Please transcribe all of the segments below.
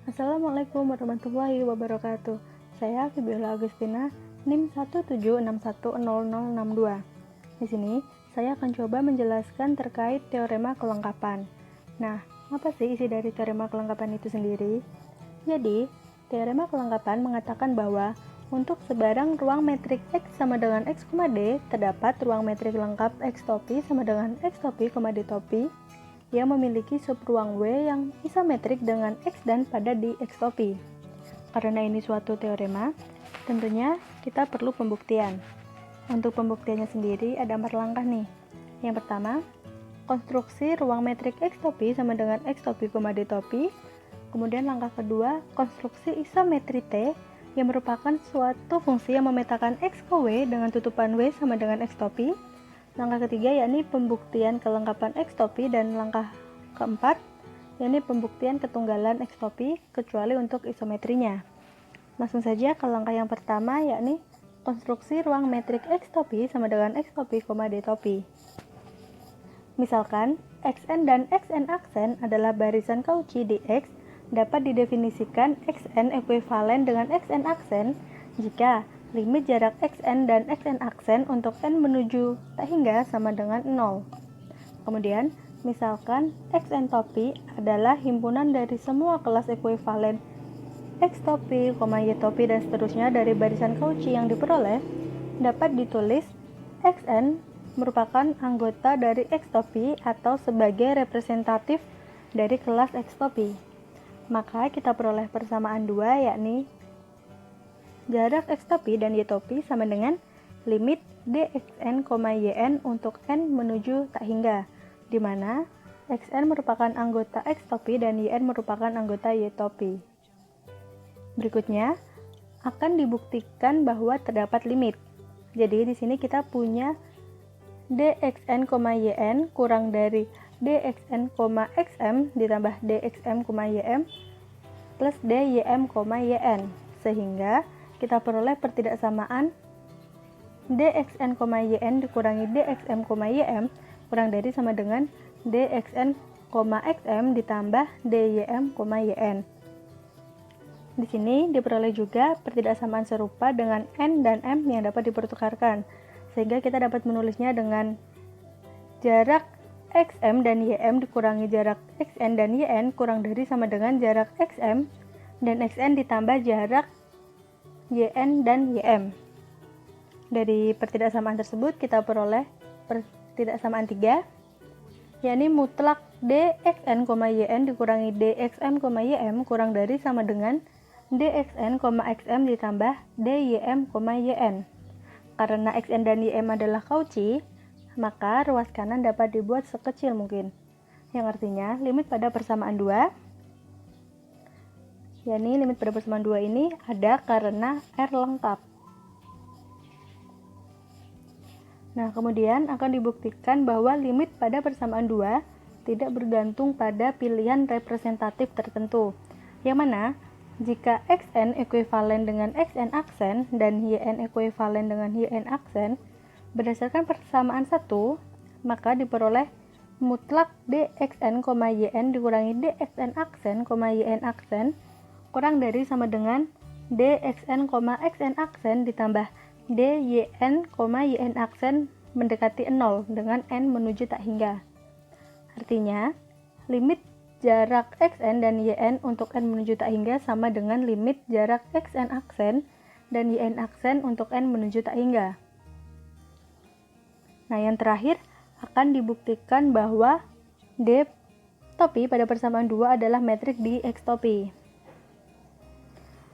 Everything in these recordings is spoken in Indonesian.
Assalamualaikum warahmatullahi wabarakatuh. Saya Fibiola Agustina, NIM 176100062. Di sini, saya akan coba menjelaskan terkait teorema kelengkapan. Nah, apa sih isi dari teorema kelengkapan itu sendiri? Jadi, teorema kelengkapan mengatakan bahwa untuk sebarang ruang metrik X sama dengan X, D, terdapat ruang metrik lengkap X topi sama dengan X topi, D topi, yang memiliki subruang W yang isometrik dengan X dan pada di X topi. Karena ini suatu teorema, tentunya kita perlu pembuktian. Untuk pembuktiannya sendiri ada 4 langkah nih. Yang pertama, konstruksi ruang metrik X topi sama dengan X topi, D topi. Kemudian langkah kedua, konstruksi isometri T yang merupakan suatu fungsi yang memetakan X ke W dengan tutupan W sama dengan X topi. Langkah ketiga yakni pembuktian kelengkapan X topi, dan langkah keempat yakni pembuktian ketunggalan X topi kecuali untuk isometrinya. Langsung saja ke langkah yang pertama yakni konstruksi ruang metrik X topi sama dengan X topi, D topi. Misalkan Xn dan Xn aksen adalah barisan Cauchy di X, dapat didefinisikan Xn ekuivalen dengan Xn aksen jika limit jarak Xn dan Xn aksen untuk n menuju tak hingga sama dengan 0. Kemudian, misalkan Xn topi adalah himpunan dari semua kelas ekuivalen X topi, Y topi, dan seterusnya dari barisan Cauchy yang diperoleh, dapat ditulis Xn merupakan anggota dari X topi atau sebagai representatif dari kelas X topi. Maka kita peroleh persamaan 2 yakni jarak X topi dan Y topi sama dengan limit dxn, yn untuk n menuju tak hingga, di mana xn merupakan anggota X topi dan yn merupakan anggota Y topi. Berikutnya akan dibuktikan bahwa terdapat limit. Jadi di sini kita punya dxn, yn kurang dari dxn, xm ditambah dxm, ym plus dym, yn, sehingga kita peroleh pertidaksamaan dxn, yn dikurangi dxm, ym kurang dari sama dengan dxn, xm ditambah dym, yn. Di sini diperoleh juga pertidaksamaan serupa dengan n dan m yang dapat dipertukarkan, sehingga kita dapat menulisnya dengan jarak xm dan ym dikurangi jarak xn dan yn kurang dari sama dengan jarak xm dan xn ditambah jarak yn dan ym. Dari pertidaksamaan tersebut kita peroleh pertidaksamaan 3, yakni mutlak dxn, yn dikurangi dxm, ym kurang dari sama dengan dxn, xm ditambah dym, yn. Karena xn dan ym adalah Cauchy, maka ruas kanan dapat dibuat sekecil mungkin, yang artinya limit pada persamaan 2, yakni limit pada persamaan 2 ini ada karena R lengkap. Nah, kemudian akan dibuktikan bahwa limit pada persamaan 2 tidak bergantung pada pilihan representatif tertentu, yang mana jika xn ekuivalen dengan xn aksen dan yn ekuivalen dengan yn aksen berdasarkan persamaan 1, maka diperoleh mutlak dxn, yn dikurangi dxn aksen, yn aksen kurang dari sama dengan dxn, xn aksen ditambah dyn, yn aksen mendekati 0 dengan n menuju tak hingga. Artinya, limit jarak xn dan yn untuk n menuju tak hingga sama dengan limit jarak xn aksen dan yn aksen untuk n menuju tak hingga. Nah, yang terakhir akan dibuktikan bahwa D topi pada persamaan 2 adalah metrik di X topi.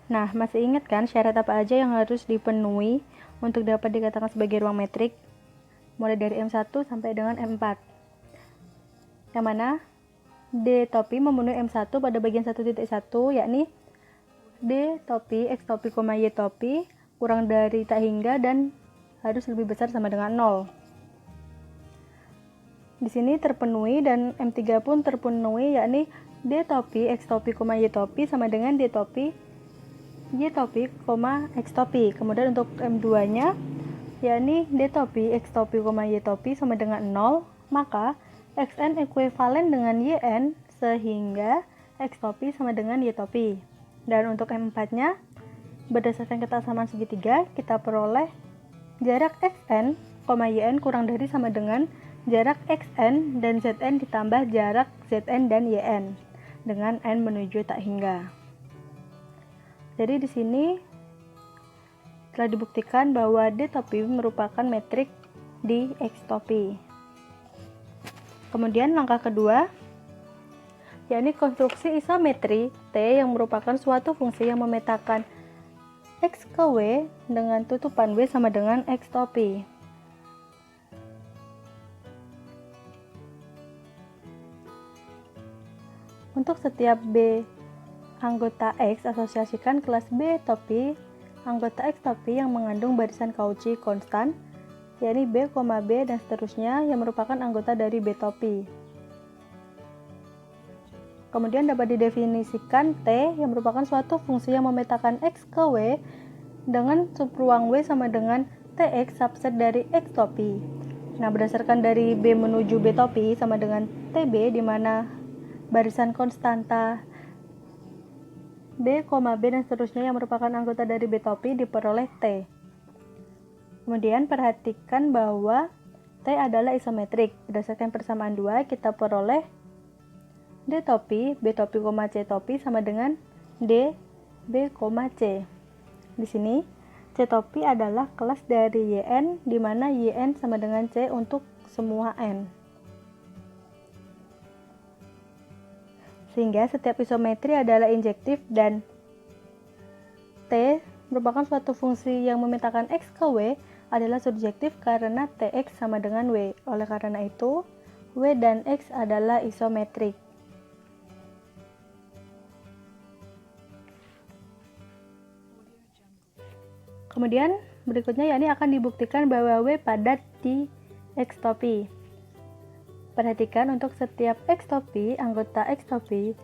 Nah, masih ingat kan syarat apa aja yang harus dipenuhi untuk dapat dikatakan sebagai ruang metrik? Mulai dari M1 sampai dengan M4. Yang mana D topi memenuhi M1 pada bagian 1.1, yakni D topi, X topi, Y topi kurang dari tak hingga dan harus lebih besar sama dengan 0. Di sini terpenuhi dan M3 pun terpenuhi, yakni D topi, X topi, Y topi sama dengan D topi, Y topi, X topi. Kemudian untuk M2-nya yakni D topi, X topi, Y topi sama dengan 0, maka Xn ekuivalen dengan Yn sehingga X topi sama dengan Y topi. Dan untuk M4-nya, berdasarkan kesamaan segitiga, kita peroleh jarak XN, YN kurang dari sama dengan jarak XN dan ZN ditambah jarak ZN dan YN dengan N menuju tak hingga. Jadi di sini telah dibuktikan bahwa D topi merupakan metrik di X topi. Kemudian langkah kedua, yakni konstruksi isometri T yang merupakan suatu fungsi yang memetakan X ke W dengan tutupan W sama dengan X topi. Untuk setiap B anggota X, asosiasikan kelas B topi anggota X topi yang mengandung barisan Cauchy konstan, yakni B, B dan seterusnya yang merupakan anggota dari B topi. Kemudian dapat didefinisikan T yang merupakan suatu fungsi yang memetakan X ke W dengan subruang W sama dengan TX subset dari X topi. Nah, berdasarkan dari B menuju B topi sama dengan TB, di mana barisan konstanta B, B dan seterusnya yang merupakan anggota dari B topi diperoleh T. Kemudian perhatikan bahwa T adalah isometrik. Berdasarkan persamaan 2, kita peroleh D topi, B topi, C topi sama dengan D, B, C. Di sini, C topi adalah kelas dari YN, di mana YN sama dengan C untuk semua N. Sehingga setiap isometri adalah injektif dan T merupakan suatu fungsi yang memetakan X ke W adalah surjektif karena TX sama dengan W. Oleh karena itu, W dan X adalah isometrik. Kemudian berikutnya yakni akan dibuktikan bahwa W padat di X topi. Perhatikan untuk setiap X topi, anggota X topi,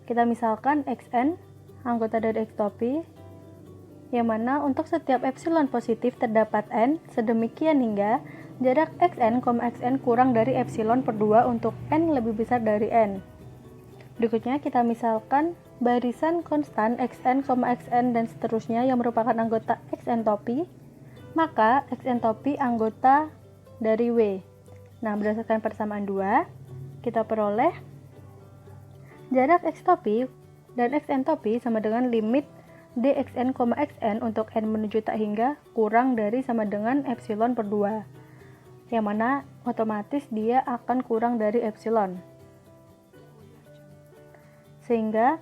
kita misalkan XN, anggota dari X topi, yang mana untuk setiap epsilon positif terdapat N, sedemikian hingga jarak XN, XN kurang dari epsilon per 2 untuk N lebih besar dari N. Berikutnya kita misalkan barisan konstan XN, XN dan seterusnya yang merupakan anggota XN topi, maka XN topi anggota dari W. Nah, berdasarkan persamaan 2, kita peroleh jarak X topi dan XN topi sama dengan limit dxn, xn untuk n menuju tak hingga kurang dari sama dengan epsilon per 2, yang mana otomatis dia akan kurang dari epsilon. Sehingga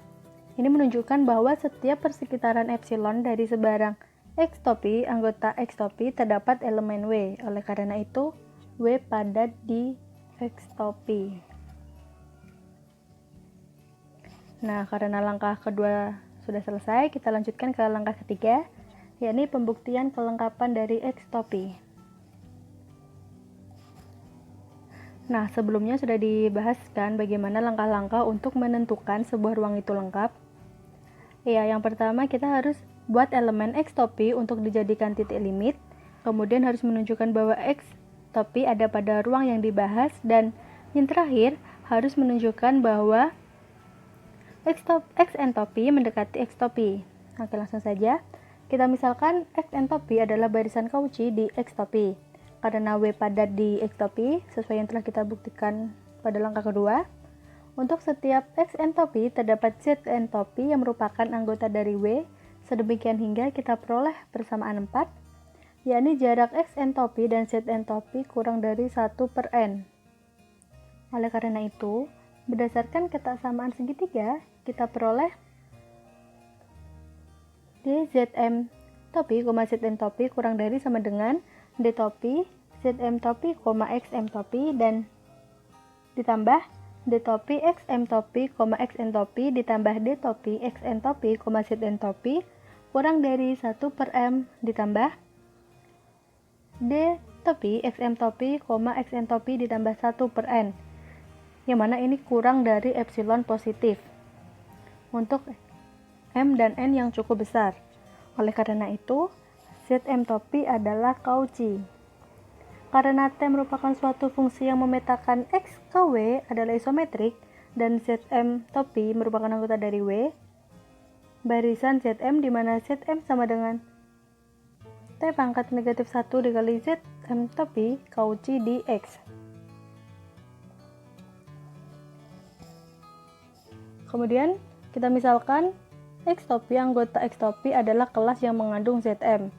ini menunjukkan bahwa setiap persekitaran epsilon dari sebarang X topi, anggota X topi terdapat elemen W. Oleh karena itu, W padat di X topi. Nah, karena langkah kedua sudah selesai, kita lanjutkan ke langkah ketiga, yakni pembuktian kelengkapan dari X topi. Nah, sebelumnya sudah dibahaskan bagaimana langkah-langkah untuk menentukan sebuah ruang itu lengkap. Ya, yang pertama kita harus buat elemen X topi untuk dijadikan titik limit, kemudian harus menunjukkan bahwa X topi ada pada ruang yang dibahas, dan yang terakhir harus menunjukkan bahwa Xn topi mendekati X topi. Oke, langsung saja. Kita misalkan Xn topi adalah barisan Cauchy di X topi. Karena W padat di X topi, sesuai yang telah kita buktikan pada langkah kedua, untuk setiap Xn topi terdapat Zn topi yang merupakan anggota dari W, sedemikian hingga kita peroleh persamaan 4, yakni jarak Xn topi dan Zn topi kurang dari 1 per N. Oleh karena itu, berdasarkan kesamaan segitiga, kita peroleh dZm topi, Zn topi kurang dari sama dengan D topi, Zm topi, Xm topi, dan ditambah D topi, Xm topi, Xn topi, ditambah D topi, Xn topi, Zn topi, kurang dari 1 per M, ditambah D topi, Xm topi, Xn topi, ditambah 1 per N, yang mana ini kurang dari epsilon positif untuk M dan N yang cukup besar. Oleh karena itu, Zm topi adalah Cauchy. Karena T merupakan suatu fungsi yang memetakan X ke W adalah isometrik, dan Zm topi merupakan anggota dari W, barisan Zm di mana Zm sama dengan T pangkat negatif 1 dikali Zm topi Cauchy di X. Kemudian kita misalkan X topi anggota X topi adalah kelas yang mengandung Zm.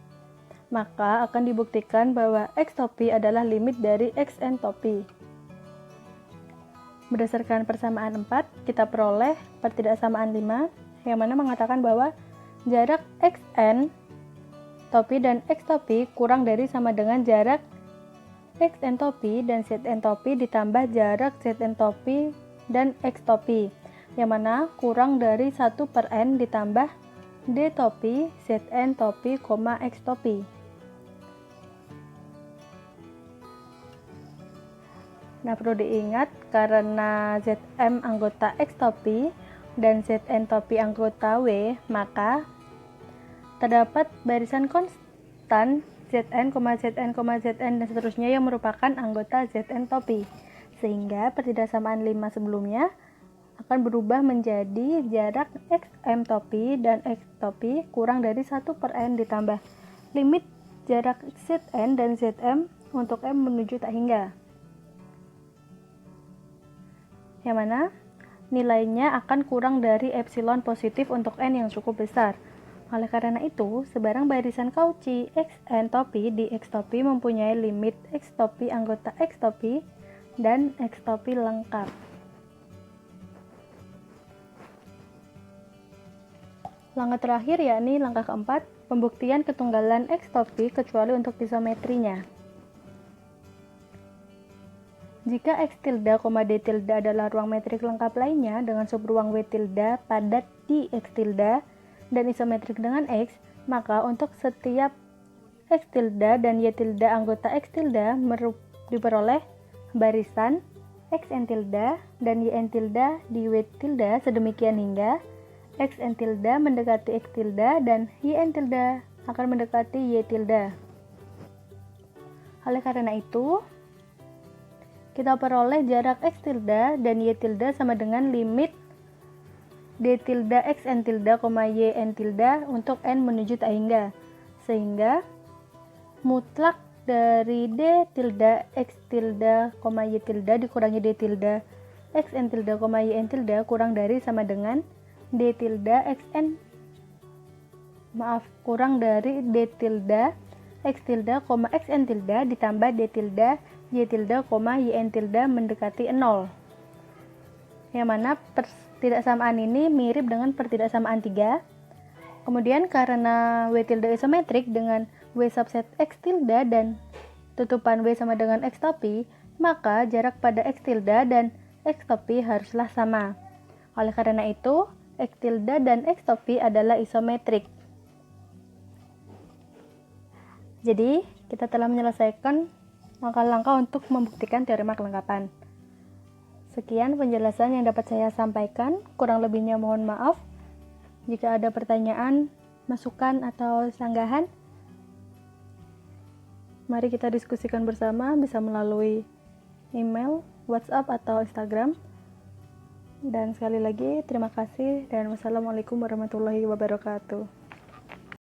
Maka akan dibuktikan bahwa X topi adalah limit dari Xn topi. Berdasarkan persamaan 4, kita peroleh pertidaksamaan 5 yang mana mengatakan bahwa jarak Xn topi dan X topi kurang dari sama dengan jarak Xn topi dan Zn topi ditambah jarak Zn topi dan X topi, yang mana kurang dari 1/n ditambah D topi, Zn topi, X topi. Nah, perlu diingat karena Zm anggota X topi dan Zn topi anggota W, maka terdapat barisan konstan Zn, Zn, Zn dan seterusnya yang merupakan anggota Zn topi. Sehingga pertidaksamaan 5 sebelumnya akan berubah menjadi jarak Xm topi dan X topi kurang dari 1/n ditambah limit jarak Zn dan Zm untuk M menuju tak hingga, yang mana nilainya akan kurang dari epsilon positif untuk n yang cukup besar. Oleh karena itu, sebarang barisan Cauchy Xn topi di X topi mempunyai limit X topi anggota X topi dan X topi lengkap. Langkah terakhir yakni langkah keempat, pembuktian ketunggalan X topi kecuali untuk isometrinya. Jika X tilde, D tilde adalah ruang metrik lengkap lainnya dengan subruang W tilde padat di X tilde dan isometrik dengan X, maka untuk setiap X tilde dan Y tilde anggota X tilde diperoleh barisan Xn tilde dan Yn tilde di W tilde sedemikian hingga Xn tilde mendekati X tilde dan Yn tilde akan mendekati Y tilde. Oleh karena itu, kita peroleh jarak X tilde dan Y tilde sama dengan limit D tilde Xn tilde, Yn tilde untuk N menuju tak hingga. Sehingga mutlak dari D tilde X tilde, Y tilde dikurangi D tilde Xn tilde, Yn tilde kurang dari sama dengan D tilde kurang dari D tilde X tilde, Xn tilde ditambah D tilde Y tilde, Yn tilde mendekati 0. Yang mana pertidaksamaan ini mirip dengan pertidaksamaan 3. Kemudian karena W tilde isometrik dengan W subset X tilde dan tutupan W sama dengan X topi, maka jarak pada X tilde dan X topi haruslah sama. Oleh karena itu, X tilde dan X topi adalah isometrik. Jadi, kita telah menyelesaikan langkah-langkah untuk membuktikan teorema kelengkapan. Sekian penjelasan yang dapat saya sampaikan, kurang lebihnya mohon maaf. Jika ada pertanyaan, masukan, atau sanggahan, mari kita diskusikan bersama, bisa melalui email, WhatsApp, atau Instagram. Dan sekali lagi, terima kasih dan wassalamualaikum warahmatullahi wabarakatuh.